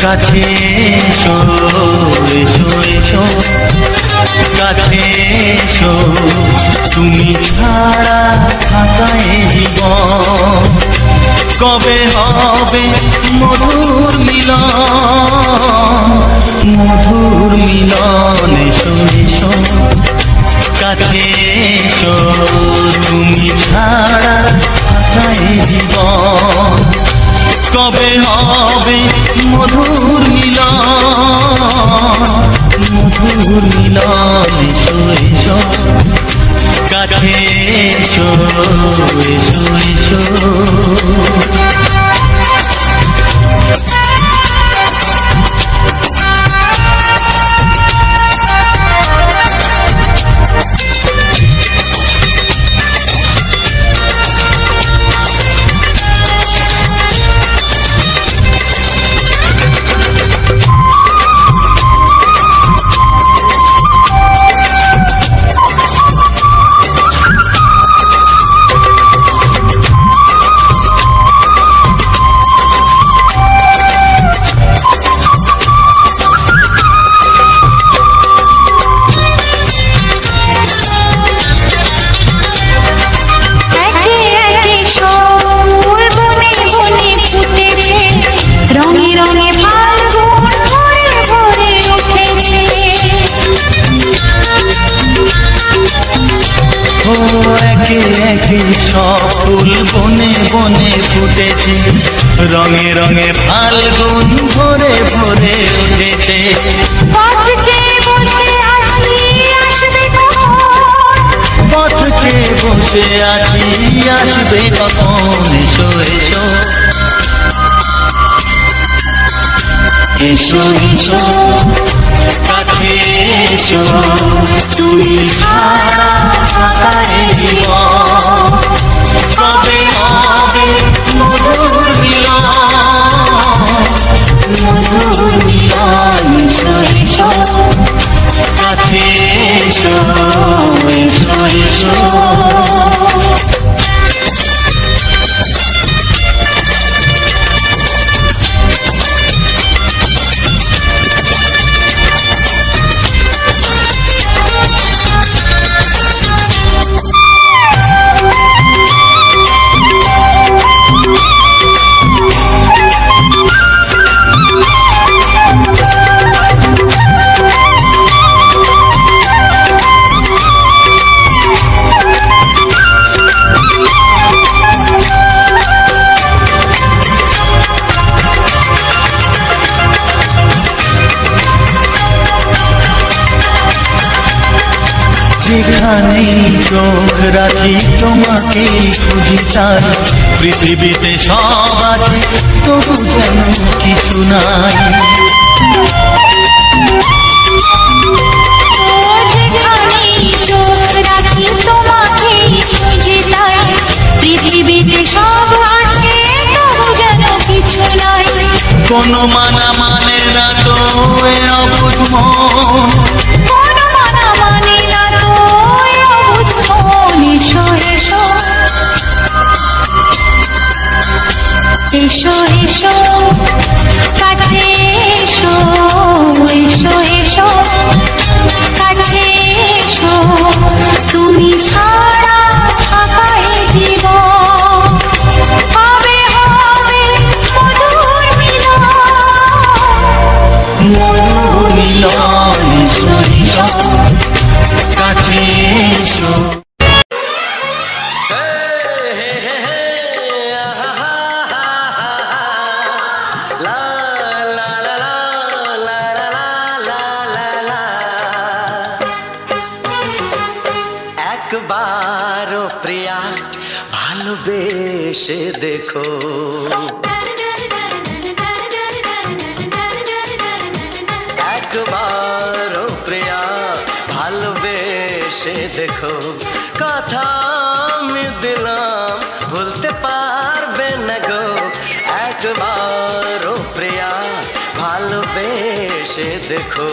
কাছে এসো এসো এসো কাছে এসো তুমি ছাড়া থাকা এ জীবন কবে হবে মধুর মিলন এসো এসো কাছে এসো তুমি ছাড়া থাকা এ জীবন কবে হবে মধুর মিলন এসো এসো কাছে এসো এসো এসো একে একে সব ফুল বনে বনে ফুটেছে রঙে রঙে ফাল্গুন ভরে ভরে উঠেছে পথ চেয়ে বসে আছি আসবে কখন এসো এসো এসো এসো কাছে এসো তুমি ছাড়া থাকা এ জীবন কবে হবে মধুর মিলন এসো এসো কাছে এসো এসো এসো যেখানেই চোখ রাখি তোমাকেই খুঁজি তাই পৃথিবীতে সব আছে তবু যেন কিছু নাই যেখানেই চোখ রাখি তোমাকেই খুঁজি তাই পৃথিবীতে সব আছে তবু যেন কিছু নাই কোনো মানা মানে না তো এ অবুঝ মন এসো এসো কাছে এসো এসো এসো কাছে এসো তুমি ছাড়া থাকা এ জীবন হবে হবে মধুর মিলন এসো এসো কাছে এসো একবারও প্রিয়া ভালোবেসে দেখো একবারও প্রিয়া ভালোবেসে দেখো কথা আমি দিলাম ভুলতে পারবে না গো একবারও প্রিয়া ভালোবেসে দেখো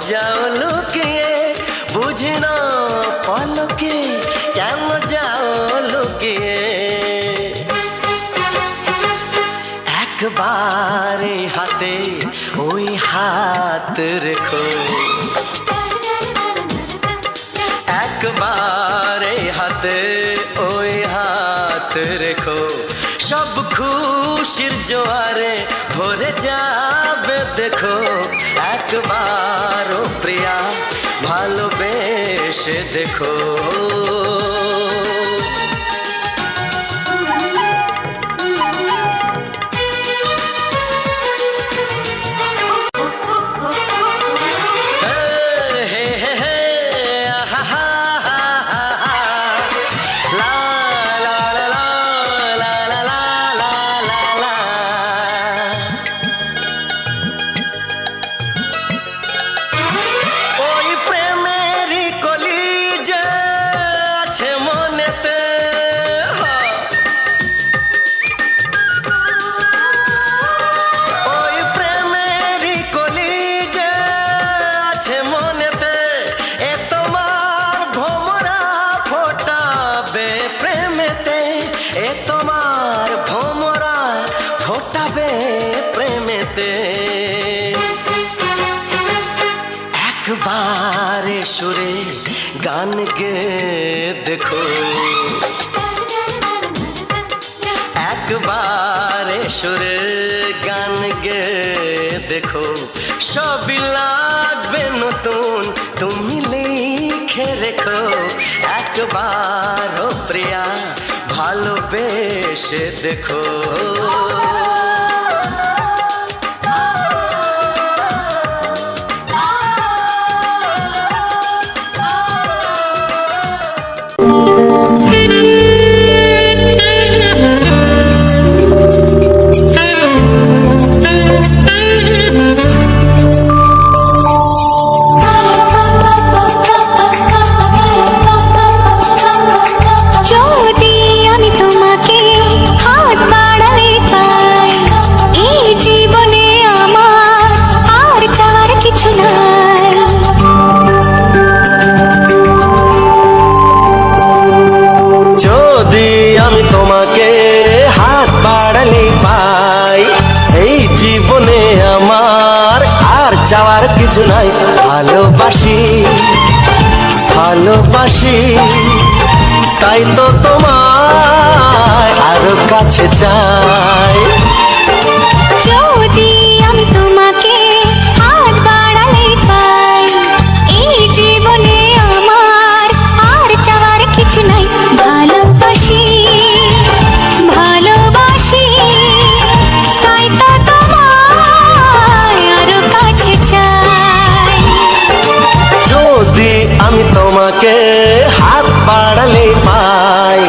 যাও লুকিয়ে, বুঝি না পলকে কেন যাও লুকিয়ে। একবার এই হাতে ওই হাত রেখো, একবার এই হাতে ওই হাত রেখো, সব খুশির জোয়ারে ভরে যাবে দেখো। একবার ও প্রিয়া ভালোবেসে দেখো। একবারে সুরে গান গে দেখো, একবারে সুরে গান গে দেখো, সবই লাগবে নতুন তুমি লিখে রেখো। একবার ও প্রিয়া ভালোবেসে দেখো। যাওয়ার কিছু নাই, ভালোবাসি ভালোবাসি তাই তো তোমায় আরো কাছে চাই। যদি আমি তোমাকে হাত বাড়ালে পাই, এই জীবনে আমার আর চাওয়ার কিছু নাই। ভালোবাসি ভালোবাসি তাই তো তোমায় আরো কাছে চাই। যদি আমি তোমাকে হাত বাড়ালে পাই,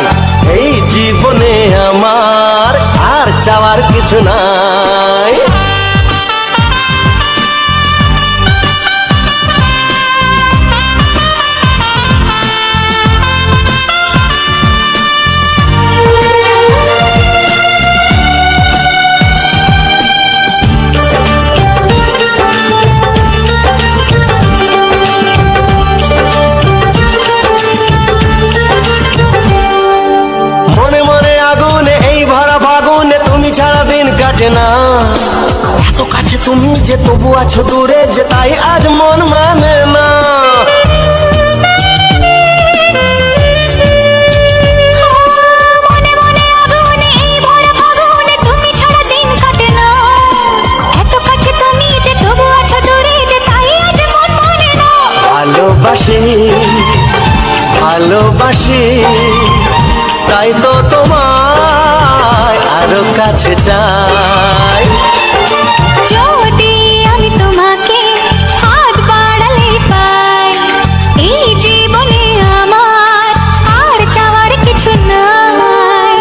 এই জীবনে আমার আর চাওয়ার কিছু নাই। না এত কাছে তুমি যে তবু আছো দূরে, যে তাই আজ মন মানে না। ভালোবাসি ভালোবাসি তাই তো তোমায় আরো কাছে চাই। যদি আমি তোমাকে হাত বাড়ালে পাই, এই জীবনে আমার আর চাওয়ার কিছু নাই।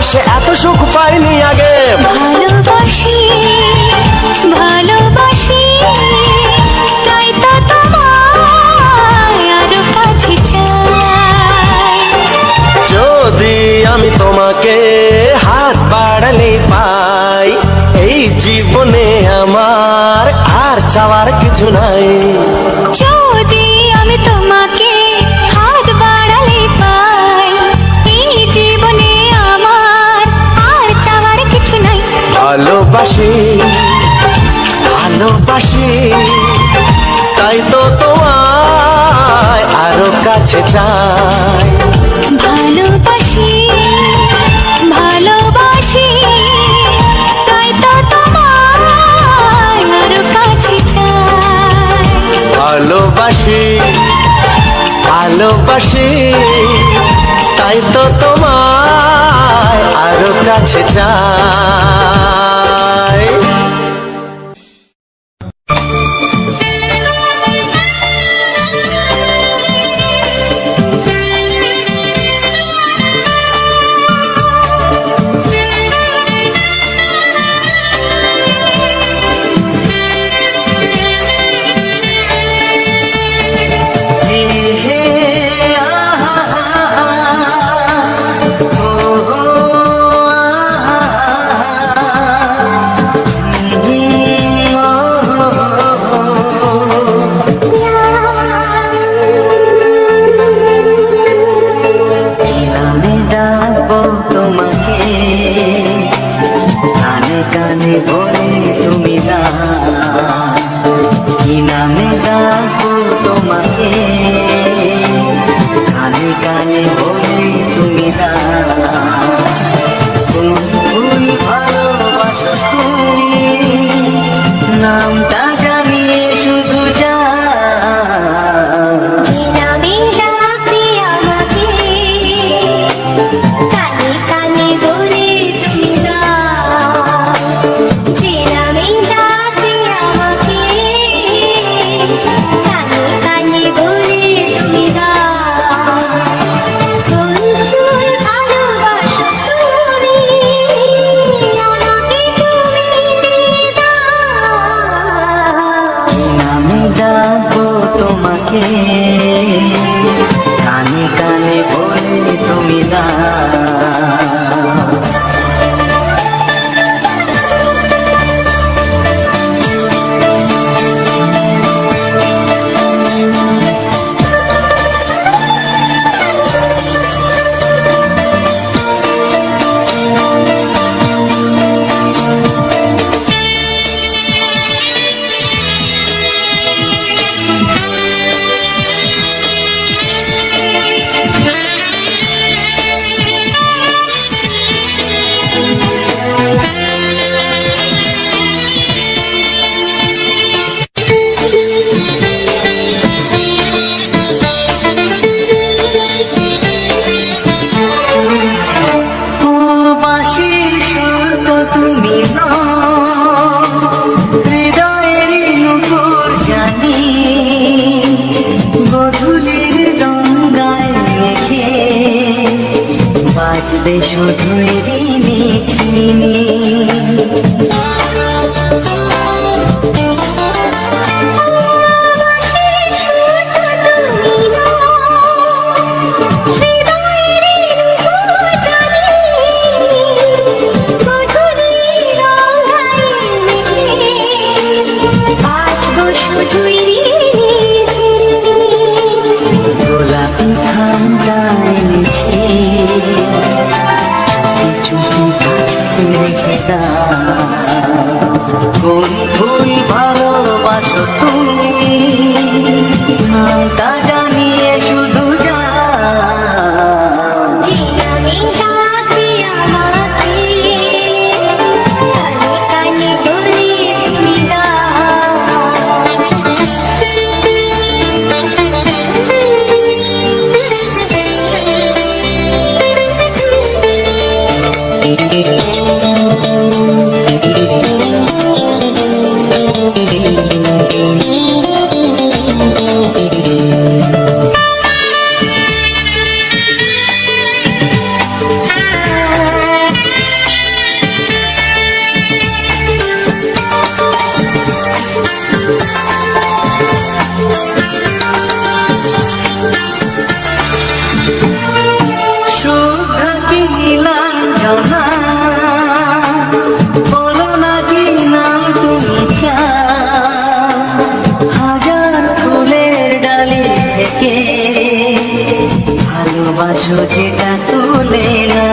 ভালোবেসে এত সুখ পাইনি আগে। ভালোবাসি ভালোবাসি তাই তো তোমায় আরো কাছে চাই। যদি আমি তোমাকে হাত বাড়ালে পাই, এই জীবনে আমার আর চাওয়ার কিছু নাই। যদি আমি তোমাকে হাত বাড়ালে পাই, এই জীবনে আমার আর চাওয়ার কিছু নাই। ভালোবাসি ভালোবাসি তাই তো তোমায় আরো কাছে চাই। ভালোবাসি ভালোবাসি তাই তো তোমায় আরো কাছে চাই। ভালোবাসি ভালোবাসি তাই তো তোমায় আরো কাছে চাই। ভালোবাসো যেটা তুলে না।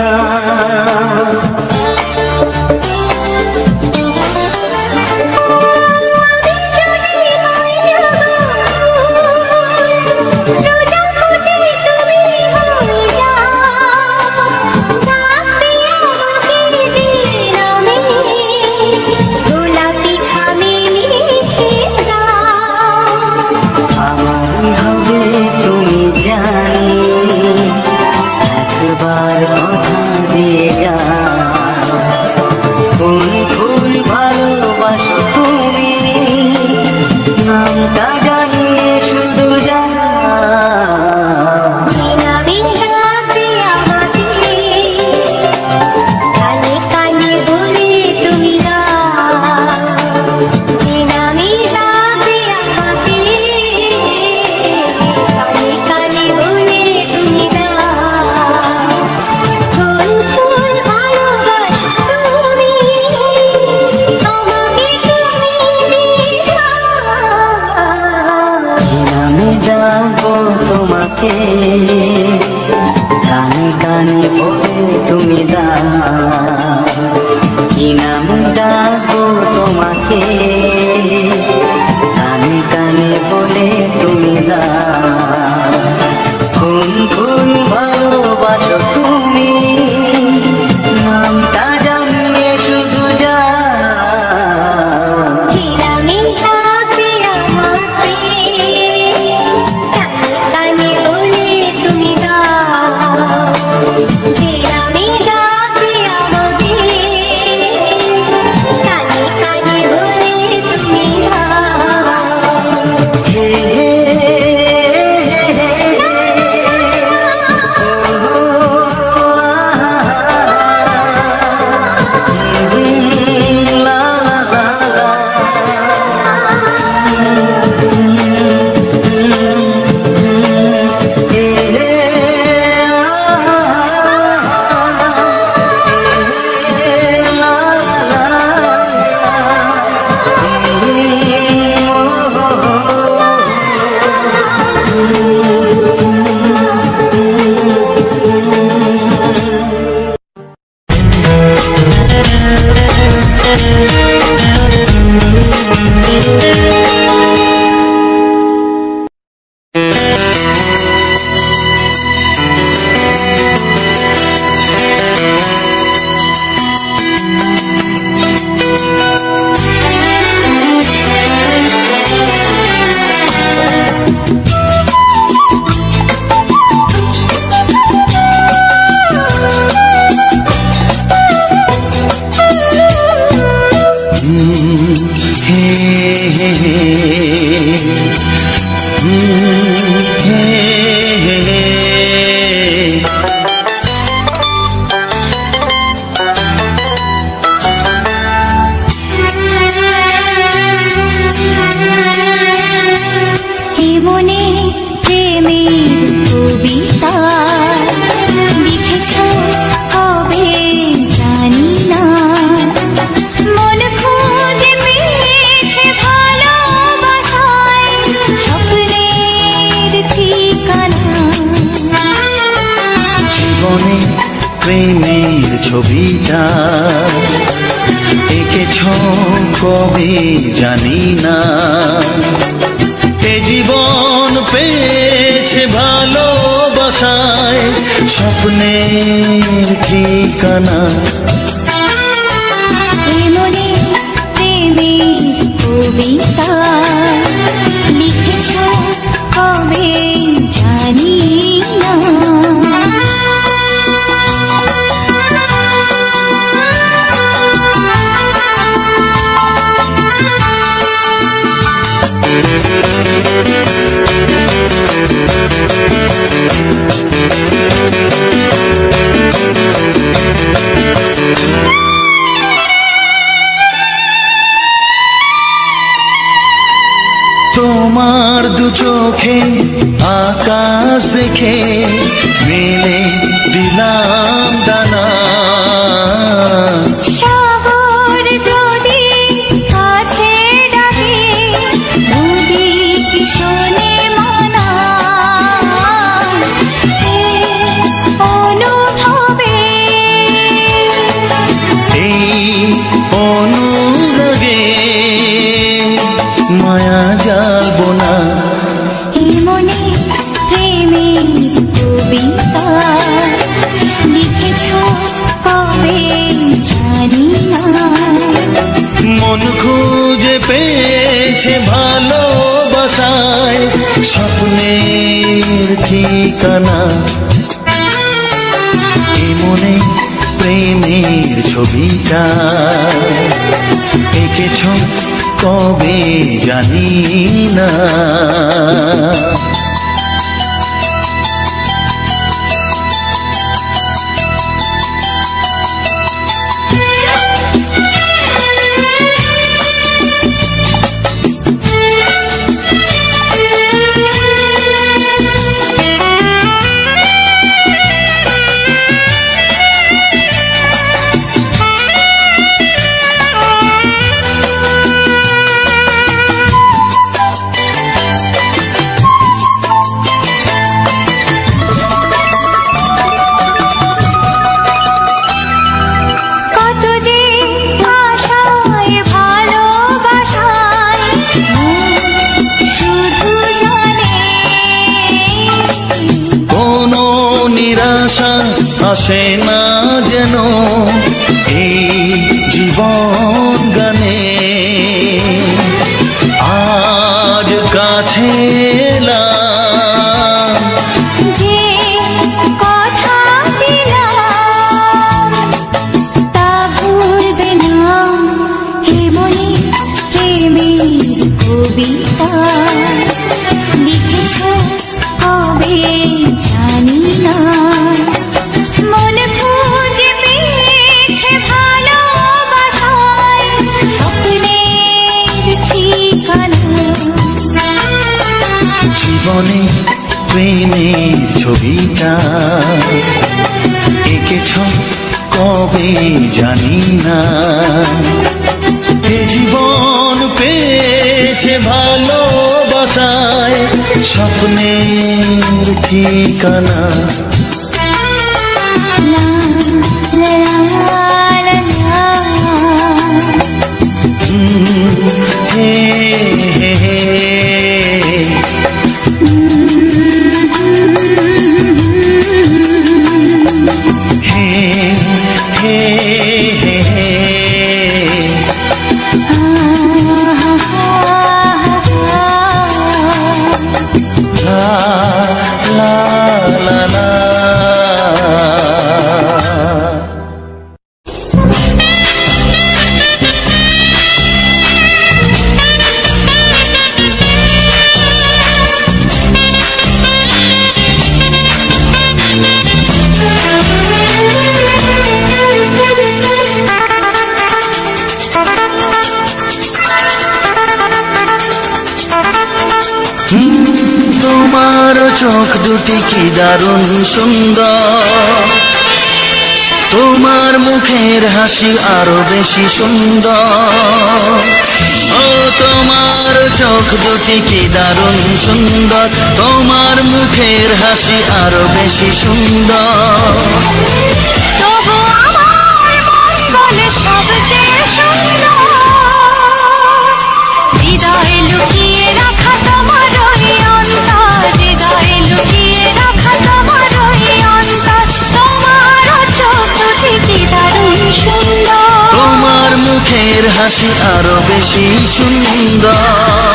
কানে কানে বলে তুমি দাও, কি নাম ডাকবো তোমাকে, কানে কানে বলে তুমি দাও। কোন কোন ভালোবাসো তুমি, নামটা জানিয়ে শুধু প্রেমের ছবিটা এঁকেছ কবে জানি না, এ জীবন পেয়েছে ভালোবাসায় স্বপ্নের ঠিকানা। প্রেমের কবিতা লিখেছ কবে জানি না। তোমার দু চোখে আকাশ দেখে মেলে দিলাম দানা, সাগর যদি কাছে ডাকে নদী কি শোনে মানা, পেয়েছে ভালোবাসায় স্বপ্নের ঠিকানা এ মনে প্রেমের ছবিটা এঁকেছ কবে জানি না আসে না যেন এই জীবন গানে আজ কাছে এলাম যে কথা দিলাম তা ভুলবে না হে মনে প্রেমের কবিতা লিখেছ কবে জানি না জীবনে প্রেমের ছবিটা এঁকেছ কবে জানি না এ জীবন পেয়েছে ভালোবাসায় স্বপ্নের ঠিকানা তোমার চোখ দুটি কি দারুণ সুন্দর তোমার মুখের হাসি আরো বেশি সুন্দর ও তোমার চোখ দুটি কি দারুণ সুন্দর তোমার মুখের হাসি আরো বেশি সুন্দর তবু আমার মন বলে সবচেয়ে সুন্দর হৃদয়ে লুকিয়ে রাখা তোমার ওই অন্তর হৃদয়ে লুকিয়ে রাখা তোমার ওই অন্তর তোমার চোখ দুটি কি দারুণ সুন্দর তোমার মুখের হাসি আরো বেশি সুন্দর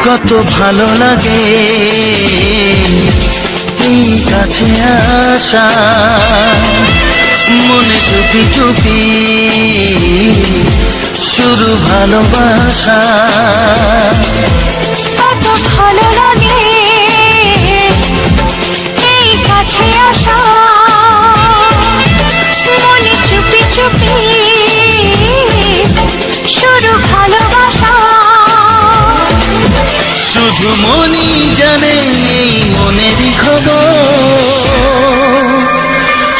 কত ভালো লাগে এই কাছে আসা মনে চুপি চুপি শুরু ভালোবাসা কত ভালো লাগে এই কাছে আসা মনে চুপি চুপি শুরু ভালোবাসা শুধু মনই জানে এই মনেরই খবর,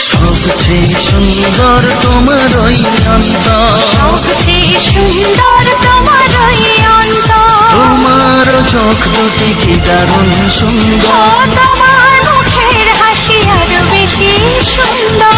সবচেয়ে সুন্দর তোমার ওই অন্তর, সবচেয়ে সুন্দর তোমার ওই অন্তর। তোমার চোখ দুটি কি দারুণ সুন্দর, তোমার মুখের হাসি আরো বেশি সুন্দর।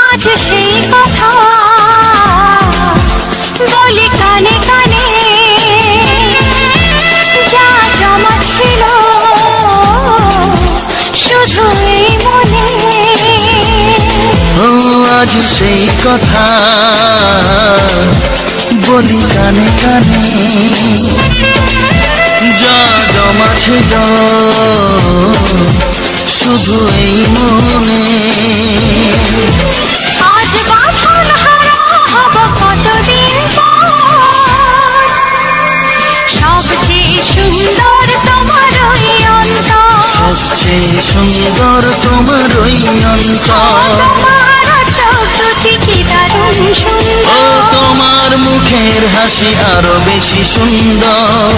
আজ সেই কথা বলি কানে কানে, যা জমা ছিল শুধু এই মনে। ও আজ সেই কথা বলি কানে কানে, যা জমা ছিল শুধু এই মনে। আজ বাঁধন হারা হব কতদিন পর, সবচেয়ে সুন্দর তোমার ওই অন্তর, সবচেয়ে সুন্দর তোমার ওই অন্তর, তোমার চোখ দুটি কি দারুণ ও সুন্দর। তোমার মুখের হাসি আরো বেশি সুন্দর।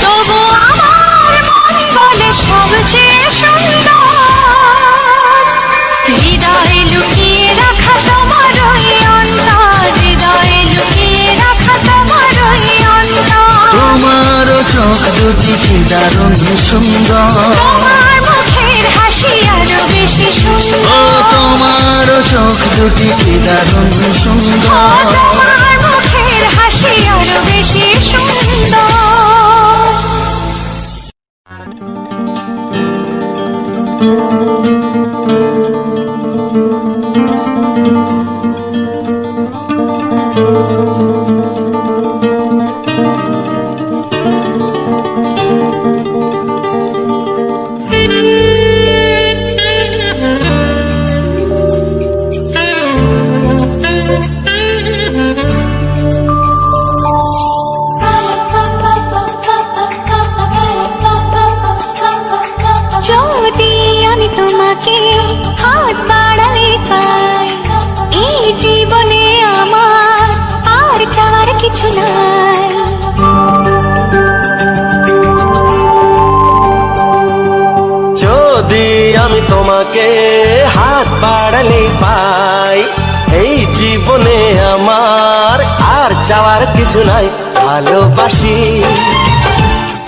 তবু আমার মন বলে সবচেয়ে সুন্দর, হৃদয়ে লুকিয়ে রাখা তোমার ওই অন্তর, হৃদয়ে লুকিয়ে রাখা তোমার ওই অন্তর। তোমার চোখ দুটি কি দারুণ সুন্দর, তোমার মুখের হাসি আরো বেশি ও সুন্দর। তোমার চোখ দুটি কি দারুণ সুন্দর। তোমার মুখের হাসি আরো বেশি সুন্দর। যদি আমি তোমাকে হাত বাড়ালে পাই, এই জীবনে আমার আর চাওয়ার কিছু নাই। যদি আমি তোমাকে হাত বাড়ালে পাই, এই জীবনে আমার আর চাওয়ার কিছু নাই। ভালোবাসি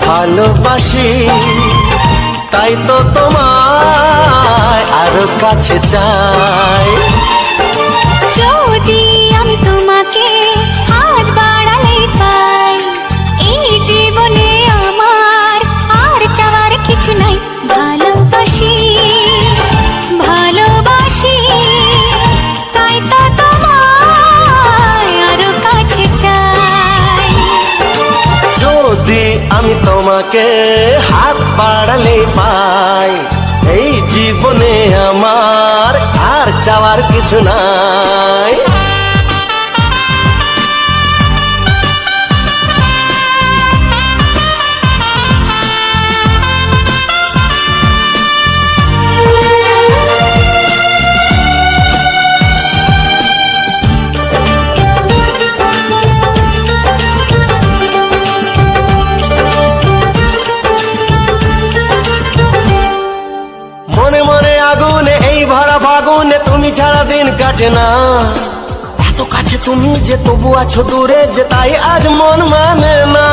ভালোবাসি তাই তো তোমায় আরো কাছে চাই। যদি আমি তোমাকে হাত বাড়ালে পাই, এই জীবনে আমার আর চাওয়ার কিছু নাই। ভালোবাসি ভালোবাসি তাই তো তোমায় আরো কাছে চাই। যদি আমি তোমাকে হাত বাড়ালে পাই, এই জীবনে আমার আর চাওয়ার কিছু নাই। মনে মনে আগুনে এই ভরা ফাগুনে তুমি ছাড়া দিন কাটে না। এত কাছে তুমি যে তবু আছো দূরে যে, তাই আজ মন মানে না।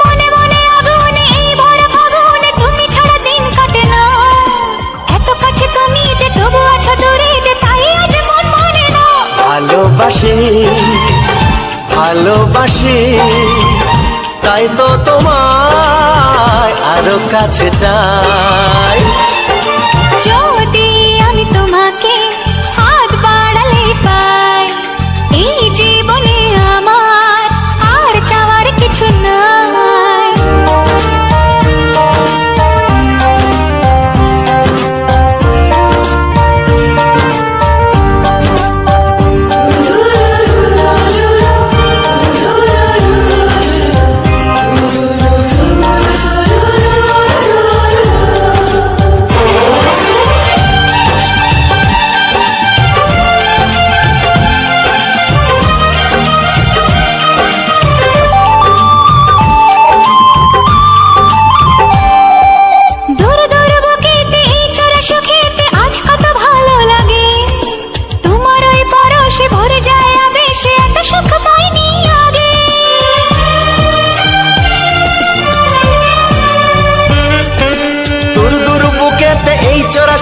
মনে মনে আগুনে এই ভরা ফাগুনে তুমি ছাড়া দিন কাটে না। এত কাছে তুমি যে তবু আছো দূরে যে, তাই আজ মন মানে না। ভালোবাসি ভালোবাসি তাই তো তোমায় আরো কাছে চাই। যদি আমি তোমাকে হাত বাড়ালে পাই, এই জীবনে আমার আর চাওয়ার কিছু নাই।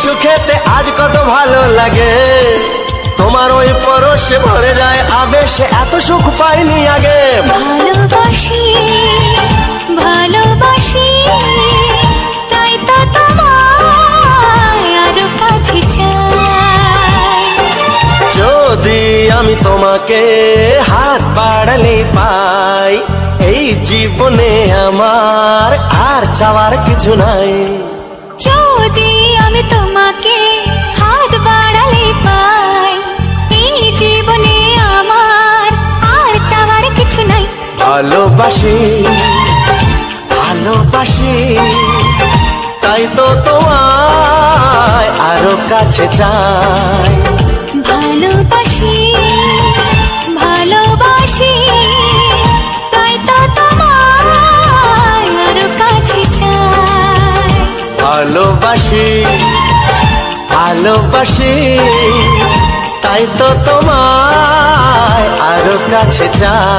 সুখেতে আজ কত ভালো লাগে, তোমার ওই পরশে ভরে যায় আবেশে এত সুখ পাইনি আগে। ভালোবাসি ভালোবাসি তাই তো তোমায় আরো কাছে চাই। যদি আমি তোমাকে হাত বাড়ালে পাই, এই জীবনে আমার আর চাওয়ার কিছু নাই। যদি আমি তোমাকে হাত বাড়ালে পাই, এই জীবনে আমার আর চাওয়ার কিছু নাই। ভালোবাসি ভালোবাসি তাই তো তোমায় আরো কাছে চাই। ভালোবাসি ভালোবাসি তাই তো তোমায় আরো কাছে চাই। ভালোবাসি ভালোবাসি তাই তো তোমায় আরো কাছে চাই।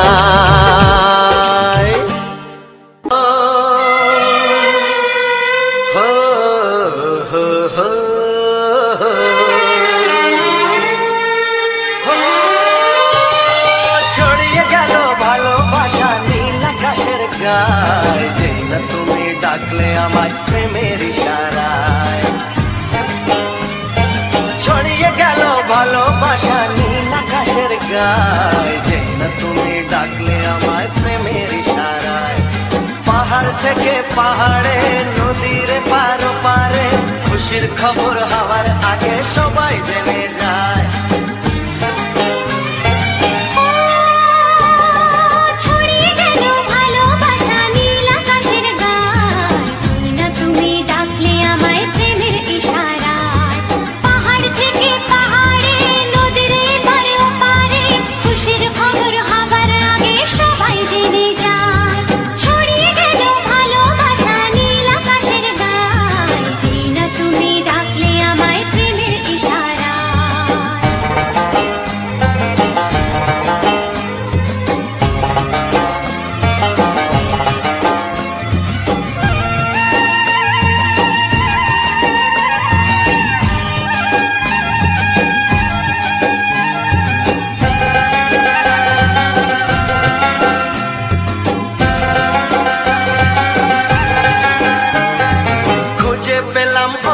ছড়িয়ে গেল ভালোবাসা নীল আকাশের গায়ে, যেই না তুমি ডাকলে আমায় প্রেমের ইশারায়। ছড়িয়ে গেল ভালোবাসা নীল আকাশের গায়ে, যেই না তুমি ডাকলে আমায় প্রেমের ইশারায়। পাহাড় থেকে পাহাড়ে নদীর পারো পারে, খুশির খবর হওয়ার আগে সবাই জেনে যায়।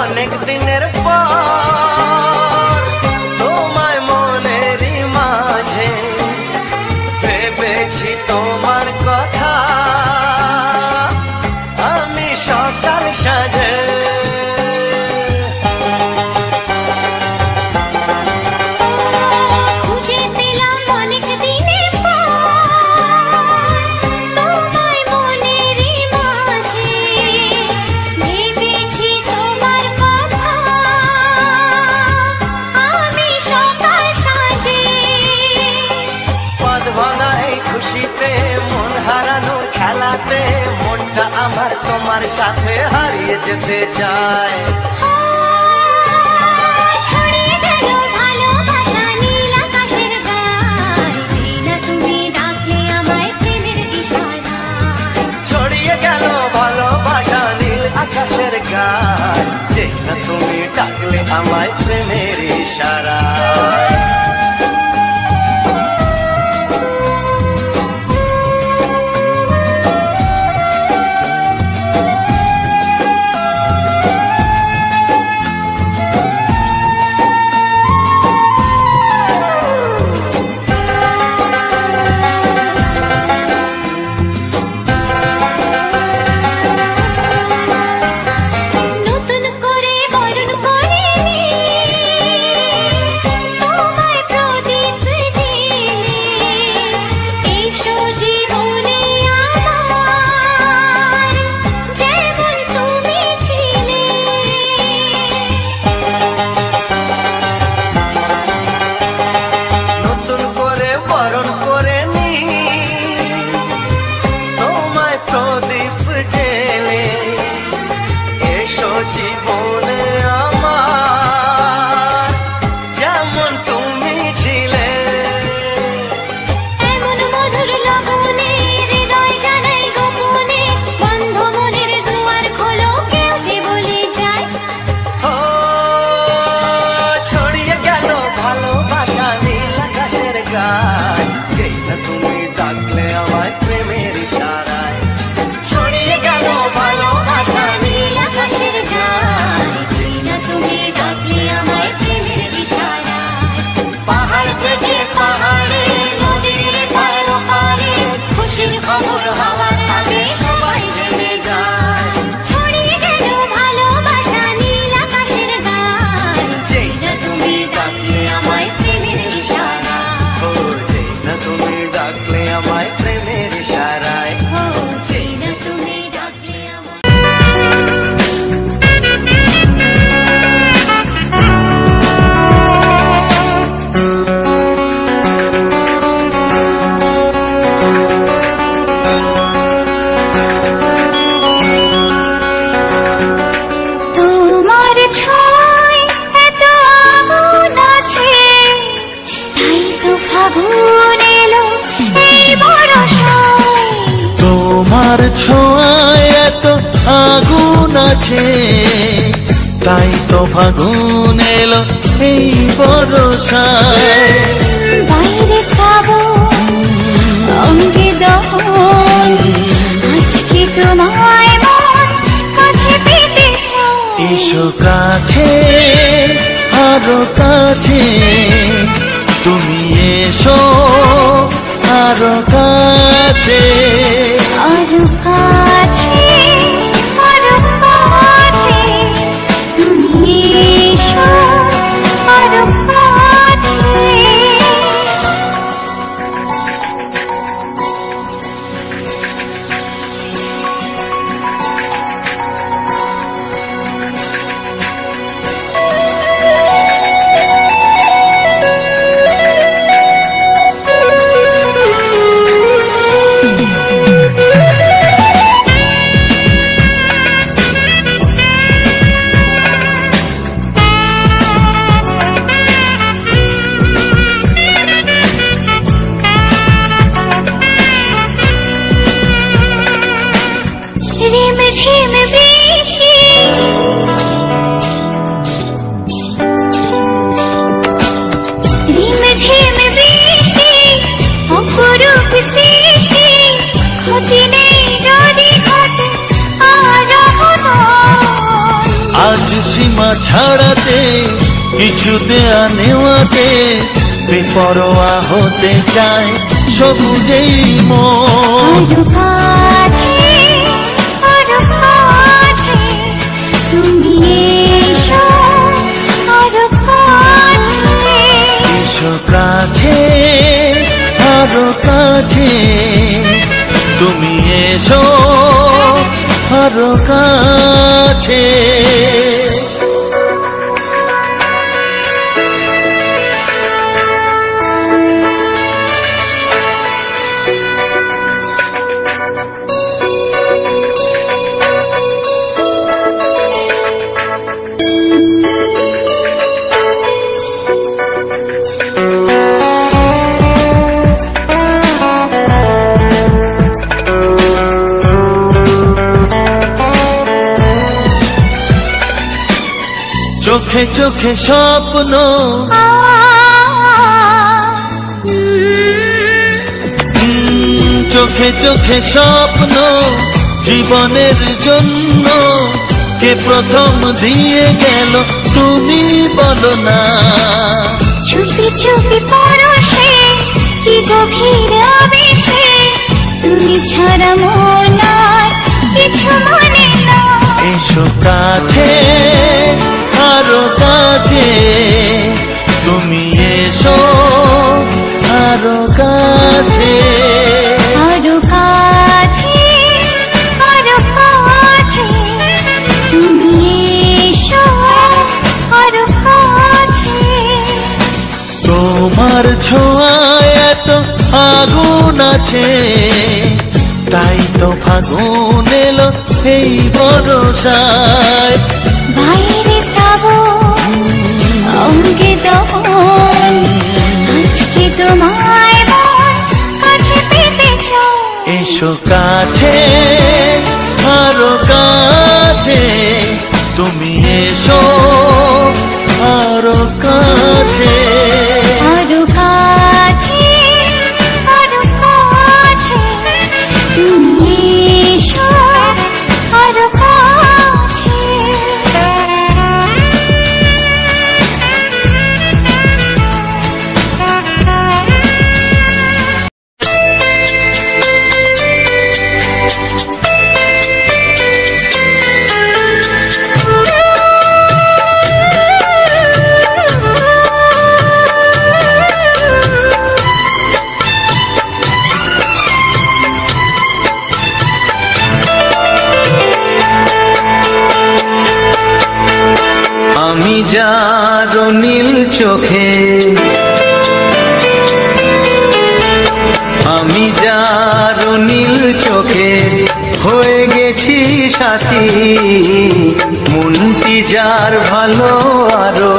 অনেক দিনের পর তোমায় মনেরই মাঝে, ভেবেছি তোমার কথা আমি সকাল সাজে। মন হারানোর খেলাতে মনটা আমার তোমার সাথে হারিয়ে যেতে চায়। ছড়িয়ে গেল ভালোবাসা নীল আকাশের গায়ে, যেই না তুমি ডাকলে আমায় প্রেমের ইশারায়। ছড়িয়ে গেল ভালোবাসা নীল আকাশের গায়ে, যেই না তুমি ডাকলে আমায় প্রেমের ইশারায়। জীবনে আমার যেমন তুমি ছিলে। এমন মধুর লগনে হৃদয় জানাই গোপনে, বন্ধ মনের দুয়ার খোলো, কেউ যে বলে যায়। ও ছড়িয়ে গেল ভালোবাসা নীল আকাশের গায়, যেই না তুমি ডাকলে আমায় প্রেমের ইশারায়। ছড়িয়ে গেল ভালোবাসা নীল আকাশের গায়, যেই না তুমি ডাকলে আমায় প্রেমের ইশারায়। পাহাড় থেকে পাহাড়ে নদীর পার পারে খুশির খবর হওয়ার আগে সবাই জেনে যায়। ছড়িয়ে গেল ভালোবাসা নীল আকাশের গায়, যেই না তুমি ডাকলে আমায় প্রেমের ইশারায়। ও যেই না তুমি ডাকলে আমায় প্রেমের ইশারায়। ও যেই না তুমি ডাকলে আমায়। তোমার ছোঁয়ায় এত আগুন আছে, তাই তো ফাগুন এলো এই বরষায়। তোমার ছোঁয়ায় এত আগুন আছে, তাই তো ফাগুন এলো এই বরষায়। বাইরে শ্রাবণ অঙ্গে দহন, আজকে তোমায় মন কাছে পেতে চায়। এসো কাছে, আরো কাছে, তুমি এসো আরো কাছে। আরো কাছে, আরো কাছে, তুমি এসো আরো কাছে। ঝিম বৃষ্টি, রিম ঝিম বৃষ্টি, অপরূপ সৃষ্টি, ক্ষতি নেই যদি ঘটে আজ অঘটন। আজ সীমা ছাড়াতে, কিছু দেয়া নেওয়াতে, বেপরোয়া হতে চায় সবুজেই মন। আরো কাছে, আরো কাছে, তুমি এসো আরো কাছে। এসো কাছে, আরো কাছে, তুমি এসো আরো কাছে। চোখে চোখে স্বপ্ন, চোখে চোখে স্বপ্ন, জীবনের জন্য কে প্রথম দিয়ে গেল তুমি বলো না। চুপি চুপি পরশে, কি গভীর আবেশে, তুমি ছাড়া মন আর কিছু মনে না। এসো কাছে, আরো কাছে, তুমি এসো আরো কাছে। আরো কাছে, আরো কাছে, তুমি এসো আরো কাছে। তোমার ছোঁয়ায় এত আগুন আছে, তাই তো ফাগুন এলো এই বরষায়। কাছে তুমি এসো আরো কাছে আরো কাছে আরো কাছে তুমি এসো আরো কাছে আমি যার নীল চোখে আমি যার নীল চোখে হয়ে গেছি সাথী মনটি যার ভালো আরো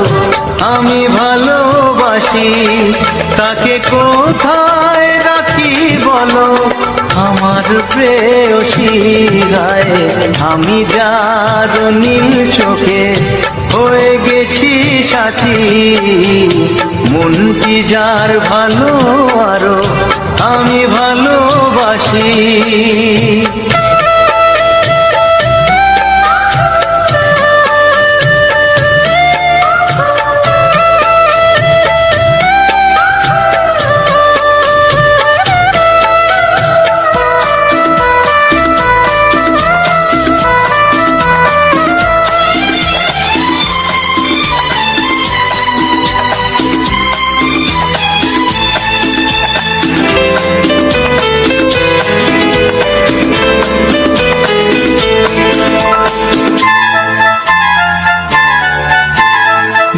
আমি ভালোবাসি তাকে কোথায় রাখি বলো আমার প্রেয়সী গায়ে আমি যার নীল চোখে হয়ে গেছি সাথী মনটি যার ভালো আরো আমি ভালোবাসি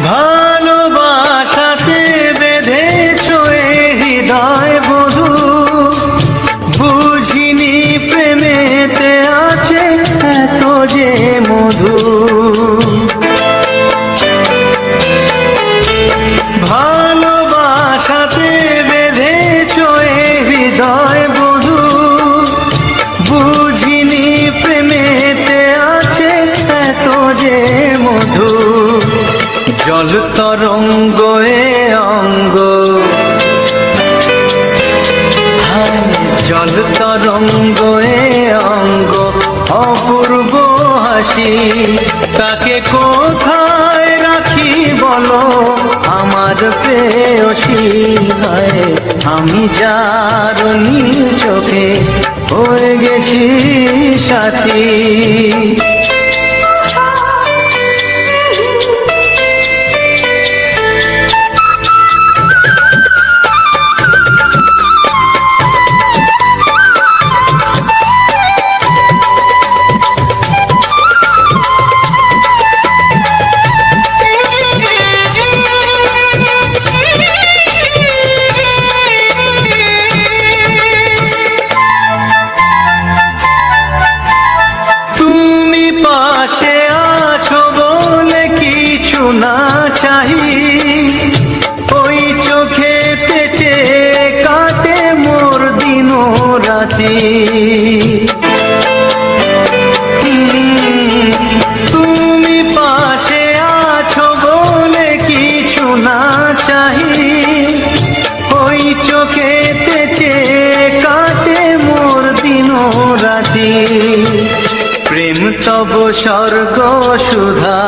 ভালোবাসাতে বেঁধেছ এ হৃদয় বধূ বুঝিনি প্রেমেতে আছে এত যে মধু ভালোবাসাতে বেঁধেছ এ হৃদয় বধূ বুঝিনি প্রেমেতে আছে এত যে মধু জল তরঙ্গ এ অঙ্গ জল তরঙ্গ এ অঙ্গ অপূর্ব হাসি তাকে কোথায় রাখি বলো আমার প্রেয়সী হয় আমি যার নীল চোখে হয়ে গেছি সাথী পাশে আছো বলে কিছু না চাহি ওই চোখেতে চেয়ে কাটে মোর দিন রাতি তুমি পাশে আছো বলে কিছু না চাহি ওই চোখেতে চেয়ে কাটে মোর দিন রাতি প্রেম তব স্বর্গ সুধা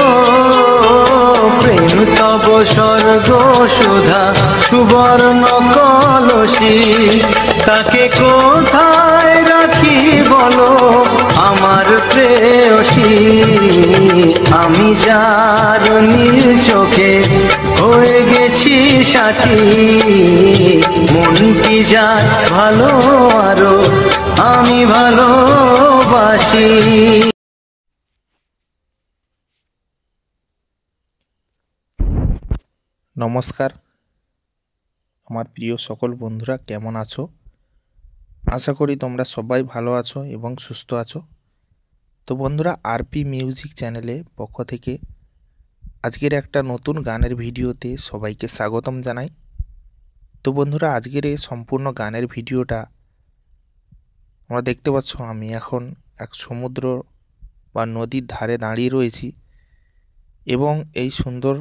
ও প্রেম তব স্বর্গ সুধা সুবর্ণ কলসী তাকে কোথায় রাখি বলো আমার প্রেয়সী আমি যার নীল চোখে হয়ে গেছি সাথী মনটি যার ভালো আরো আমি ভালোবাসি। নমস্কার আমার প্রিয় সকল বন্ধুরা, কেমন আছো? আশা করি তোমরা সবাই ভালো আছো এবং সুস্থ আছো। তো বন্ধুরা, আরপি মিউজিক চ্যানেলে পক্ষ থেকে আজকের একটা নতুন গানের ভিডিওতে সবাইকে স্বাগতম জানাই। তো বন্ধুরা, আজকের এই সম্পূর্ণ গানের ভিডিওটা আমরা দেখতে পাচ্ছ আমি এখন এক সমুদ্র বা নদীর ধারে দাঁড়িয়ে রয়েছি এবং এই সুন্দর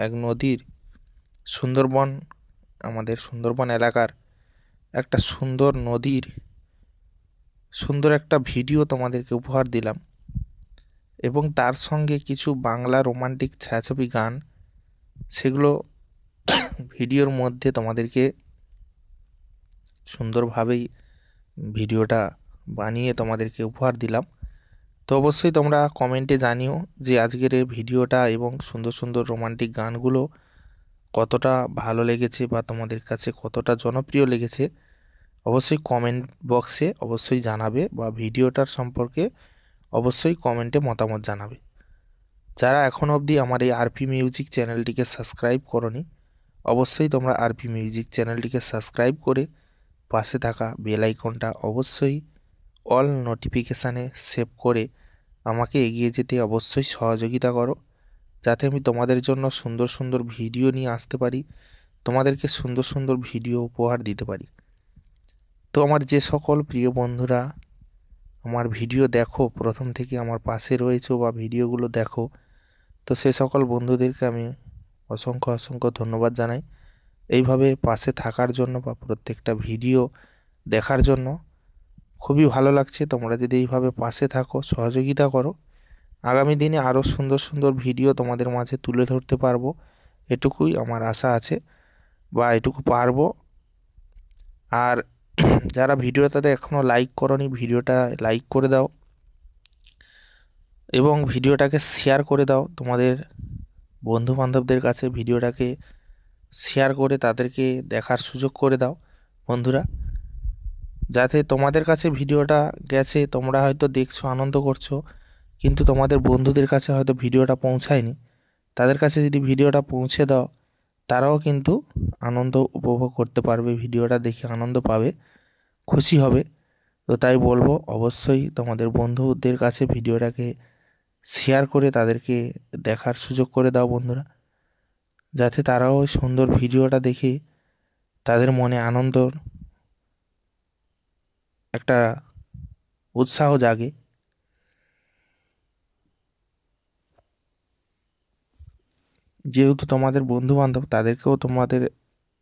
এক নদীর সুন্দরবন, আমাদের সুন্দরবন এলাকার একটা সুন্দর নদীর সুন্দর একটা ভিডিও তোমাদেরকে উপহার দিলাম এবং তার সঙ্গে কিছু বাংলা রোমান্টিক ছায়াছবি গান, সেগুলো ভিডিওর মধ্যে তোমাদেরকে সুন্দরভাবেই ভিডিওটা বানিয়ে তোমাদেরকে উপহার দিলাম। তো অবশ্যই তোমরা কমেন্টে জানিও যে আজকের এই ভিডিওটা এবং সুন্দর সুন্দর রোমান্টিক গানগুলো কতটা ভালো লেগেছে বা তোমাদের কাছে কতটা জনপ্রিয় লেগেছে। অবশ্যই কমেন্ট বক্সে অবশ্যই জানাবে বা ভিডিওটার সম্পর্কে অবশ্যই কমেন্টে মতামত জানাবে। যারা এখনও অবধি আমার এই আরপি মিউজিক চ্যানেলটিকে সাবস্ক্রাইব করনি, অবশ্যই তোমরা আরপি মিউজিক চ্যানেলটিকে সাবস্ক্রাইব করে পাশে থাকা বেল আইকনটা অবশ্যই অল নোটিফিকেশানে সেভ করে আমাকে এগিয়ে যেতে অবশ্যই সহযোগিতা করো, যাতে আমি তোমাদের জন্য সুন্দর সুন্দর ভিডিও নিয়ে আসতে পারি, তোমাদেরকে সুন্দর সুন্দর ভিডিও উপহার দিতে পারি। তো আমার যে সকল প্রিয় বন্ধুরা আমার ভিডিও দেখো, প্রথম থেকে আমার পাশে রয়েছো বা ভিডিওগুলো দেখো, তো সে সকল বন্ধুদেরকে আমি অসংখ্য অসংখ্য ধন্যবাদ জানাই এইভাবে পাশে থাকার জন্য বা প্রত্যেকটা ভিডিও দেখার জন্য। খুবই ভালো লাগছে, তোমরা যদি এইভাবে পাশে থাকো, সহযোগিতা করো, আগামী দিনে আরও সুন্দর সুন্দর ভিডিও তোমাদের মাঝে তুলে ধরতে পারবো, এটুকুই আমার আশা আছে বা এটুকু পারবো। আর যারা ভিডিওটাতে এখনও লাইক করনি, ভিডিওটা লাইক করে দাও এবং ভিডিওটাকে শেয়ার করে দাও তোমাদের বন্ধু বান্ধবদের কাছে, ভিডিওটাকে শেয়ার করে তাদেরকে দেখার সুযোগ করে দাও বন্ধুরা, যাতে তোমাদের কাছে ভিডিওটা গেছে, তোমরা হয়তো দেখছো আনন্দ করছো, কিন্তু তোমাদের বন্ধুদের কাছে হয়তো ভিডিওটা পৌঁছায়নি। তাদের কাছে যদি ভিডিওটা পৌঁছে দাও, তারাও কিন্তু আনন্দ উপভোগ করতে পারবে, ভিডিওটা দেখে আনন্দ পাবে, খুশি হবে। তো তাই বলবো অবশ্যই তোমাদের বন্ধুদের কাছে ভিডিওটাকে শেয়ার করে তাদেরকে দেখার সুযোগ করে দাও বন্ধুরা, যাতে তারাও সুন্দর ভিডিওটা দেখে তাদের মনে আনন্দর একটা উৎসাহ জাগে। যেহেতু তোমাদের বন্ধু বান্ধব, তাদেরকেও তোমাদের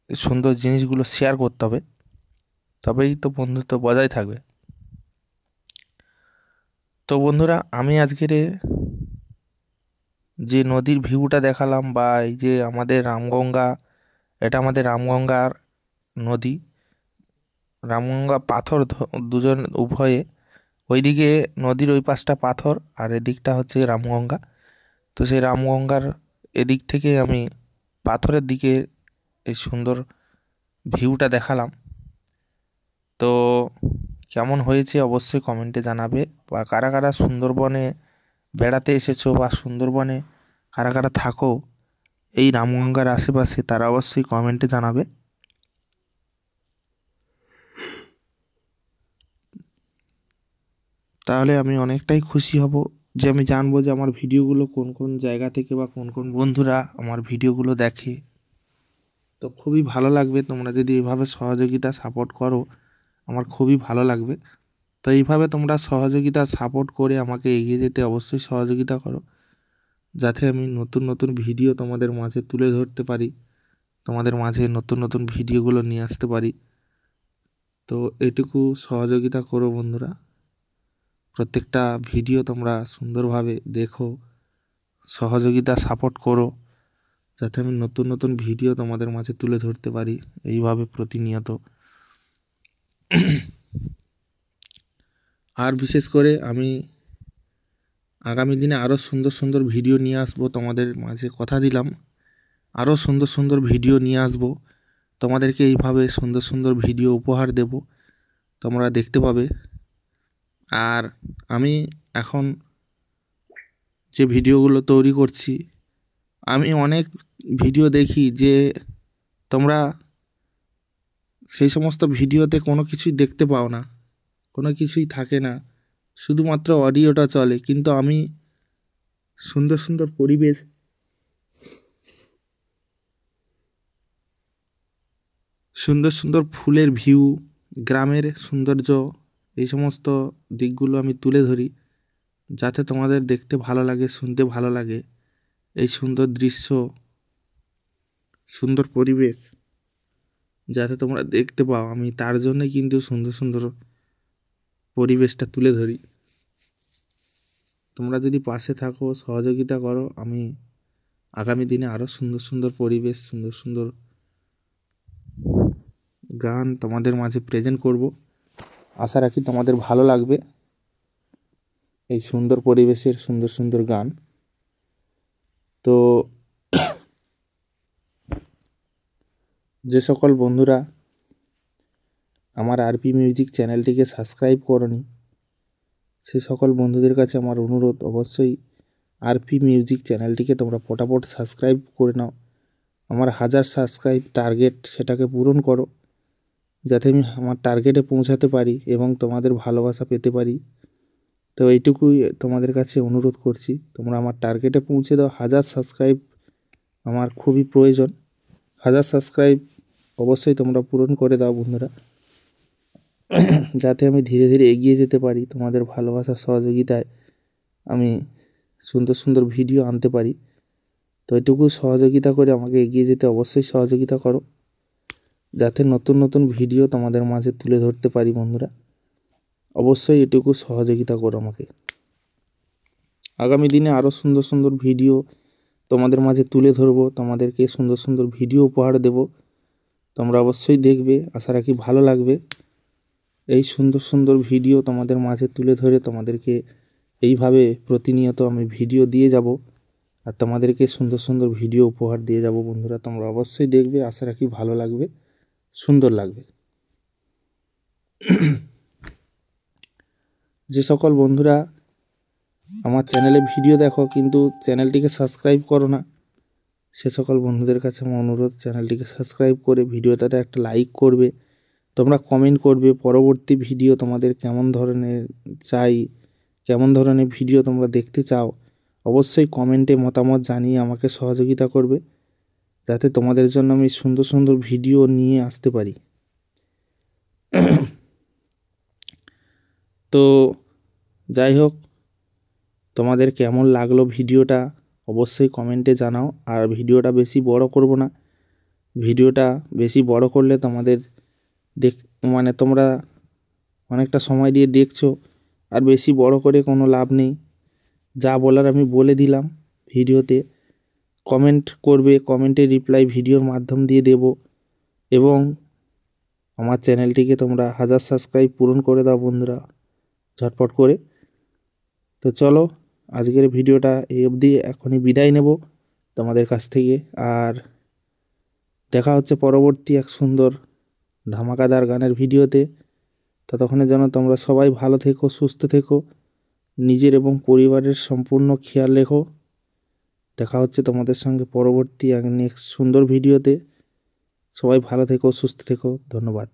সুন্দর জিনিসগুলো শেয়ার করতে হবে, তবেই তো বন্ধুত্ব বজায় থাকবে। তো বন্ধুরা, আমি আজকের যে নদীর ভিউটা দেখালাম বা এই যে আমাদের রামগঙ্গা, এটা আমাদের রামগঙ্গার নদী, রামগঙ্গা পাথর দুজন উভয়ে, ওইদিকে নদীর ওই পাশটা পাথর আর এদিকটা হচ্ছে রামগঙ্গা। তো সেই রামগঙ্গার এদিক থেকে আমি পাথরের দিকে এই সুন্দর ভিউটা দেখালাম। তো কেমন হয়েছে অবশ্যই কমেন্টে জানাবে, বা কারা কারা সুন্দরবনে বেড়াতে এসেছো বা সুন্দরবনে কারা কারা থাকো এই রামগঙ্গার আশেপাশে, তারা অবশ্যই কমেন্টে জানাবে। তাহলে আমি অনেকটাই খুশি হব, যে আমি জানবো যে আমার ভিডিওগুলো কোন কোন জায়গা থেকে বা কোন কোন বন্ধুরা আমার ভিডিওগুলো দেখে। তো খুবই ভালো লাগবে তোমরা যদি এইভাবে সহযোগিতা সাপোর্ট করো, আমার খুবই ভালো লাগবে। তো এইভাবে তোমরা সহযোগিতা সাপোর্ট করে আমাকে এগিয়ে যেতে অবশ্যই সহযোগিতা করো, যাতে আমি নতুন নতুন ভিডিও তোমাদের মাঝে তুলে ধরতে পারি, তোমাদের মাঝে নতুন নতুন ভিডিওগুলো নিয়ে আসতে পারি। তো এটুকু সহযোগিতা করো বন্ধুরা, প্রত্যেকটা ভিডিও তোমরা সুন্দরভাবে দেখো, সহযোগিতা সাপোর্ট করো, যাতে আমি নতুন নতুন ভিডিও তোমাদের মাঝে তুলে ধরতে পারি এইভাবে প্রতিনিয়ত। আর বিশেষ করে আমি আগামী দিনে আরও সুন্দর সুন্দর ভিডিও নিয়ে আসবো তোমাদের মাঝে, কথা দিলাম আরও সুন্দর সুন্দর ভিডিও নিয়ে আসবো তোমাদেরকে, এইভাবে সুন্দর সুন্দর ভিডিও উপহার দেব, তোমরা দেখতে পাবে। আর আমি এখন যে ভিডিওগুলো তৈরি করছি, আমি অনেক ভিডিও দেখি যে তোমরা সেই সমস্ত ভিডিওতে কোনো কিছুই দেখতে পাও না, কোনো কিছুই থাকে না, শুধুমাত্র অডিওটা চলে। কিন্তু আমি সুন্দর সুন্দর পরিবেশ, সুন্দর সুন্দর ফুলের ভিউ, গ্রামের সৌন্দর্য, এই সমস্ত দিকগুলো আমি তুলে ধরি, যাতে তোমাদের দেখতে ভালো লাগে, শুনতে ভালো লাগে। এই সুন্দর দৃশ্য, সুন্দর পরিবেশ যাতে তোমরা দেখতে পাও, আমি তার জন্য কিন্তু সুন্দর সুন্দর পরিবেশটা তুলে ধরি। তোমরা যদি পাশে থাকো, সহযোগিতা করো, আমি আগামী দিনে আরও সুন্দর সুন্দর পরিবেশ, সুন্দর সুন্দর গান তোমাদের মাঝে প্রেজেন্ট করব। আশা রাখি তোমাদের ভালো লাগবে এই সুন্দর পরিবেশের সুন্দর সুন্দর গান। তো যে সকল বন্ধুরা আমার আরপি মিউজিক চ্যানেলটিকে সাবস্ক্রাইব করনি, সে সকল বন্ধুদের কাছে আমার অনুরোধ, অবশ্যই আরপি মিউজিক চ্যানেলটিকে তোমরা ফটাফট সাবস্ক্রাইব করে নাও। আমার 1000 সাবস্ক্রাইব টার্গেট, সেটাকে পূরণ করো, যাতে আমি আমার টার্গেটে পৌঁছাতে পারি এবং তোমাদের ভালোবাসা পেতে পারি। তো এইটুকুই তোমাদের কাছে অনুরোধ করছি, তোমরা আমার টার্গেটে পৌঁছে দাও। 1000 সাবস্ক্রাইব আমার খুবই প্রয়োজন। 1000 সাবস্ক্রাইব অবশ্যই তোমরা পূরণ করে দাও বন্ধুরা, যাতে আমি ধীরে ধীরে এগিয়ে যেতে পারি। তোমাদের ভালোবাসা সহযোগিতায় আমি সুন্দর সুন্দর ভিডিও আনতে পারি। তো এটুকু সহযোগিতা করে আমাকে এগিয়ে যেতে অবশ্যই সহযোগিতা করো, যাতে নতুন নতুন ভিডিও তোমাদের মাঝে তুলে ধরতে পারি বন্ধুরা। অবশ্যই এটুকু সহযোগিতা করো আমাকে। আগামী দিনে আরও সুন্দর সুন্দর ভিডিও তোমাদের মাঝে তুলে ধরবো, তোমাদেরকে সুন্দর সুন্দর ভিডিও উপহার দেব। তোমরা অবশ্যই দেখবে, আশা রাখি ভালো লাগবে। এই সুন্দর সুন্দর ভিডিও তোমাদের মাঝে তুলে ধরে তোমাদেরকে এইভাবে প্রতিনিয়ত আমি ভিডিও দিয়ে যাব, আর তোমাদেরকে সুন্দর সুন্দর ভিডিও উপহার দিয়ে যাব বন্ধুরা। তোমরা অবশ্যই দেখবে, আশা রাখি ভালো লাগবে, সুন্দর লাগবে। যে সকল বন্ধুরা আমার চ্যানেলে ভিডিও দেখো কিন্তু চ্যানেলটিকে সাবস্ক্রাইব করো না, সে সকল বন্ধুদের কাছে আমার অনুরোধ, চ্যানেলটিকে সাবস্ক্রাইব করে ভিডিওটাতে একটা লাইক করবে। তোমরা কমেন্ট করবে পরবর্তী ভিডিও তোমাদের কেমন ধরনের চাই, কেমন ধরনের ভিডিও তোমরা দেখতে চাও। অবশ্যই কমেন্টে মতামত জানিয়ে আমাকে সহযোগিতা করবে, যাতে তোমাদের জন্য আমি সুন্দর সুন্দর ভিডিও নিয়ে আসতে পারি। তো যাই হোক, তোমাদের কেমন লাগলো ভিডিওটা অবশ্যই কমেন্টে জানাও। আর ভিডিওটা বেশি বড় করব না, ভিডিওটা বেশি বড় করলে তোমাদের মানে তোমরা অনেকটা সময় দিয়ে দেখছো, আর বেশি বড় করে কোনো লাভ নেই। যা বলার আমি বলে দিলাম ভিডিওতে। কমেন্ট করবে, কমেন্টে রিপ্লাই ভিডিওর মাধ্যম দিয়ে দেব, এবং আমার চ্যানেলটিকে তোমরা 1000 সাবস্ক্রাইব পূরণ করে দাও বন্ধুরা, ঝটপট করে। তো চলো, আজকের ভিডিওটা এই অবধি, এখনই বিদায় নেব তোমাদের কাছ থেকে। আর দেখা হচ্ছে পরবর্তী এক সুন্দর ধামাকাদার গানের ভিডিওতে। ততক্ষণের জন্য তোমরা সবাই ভালো থেকো, সুস্থ থেকো, নিজের এবং পরিবারের সম্পূর্ণ খেয়াল রেখো। দেখা হচ্ছে তোমাদের সঙ্গে পরবর্তী এক নেক্সট সুন্দর ভিডিওতে। সবাই ভালো থেকো, সুস্থ থেকো, ধন্যবাদ।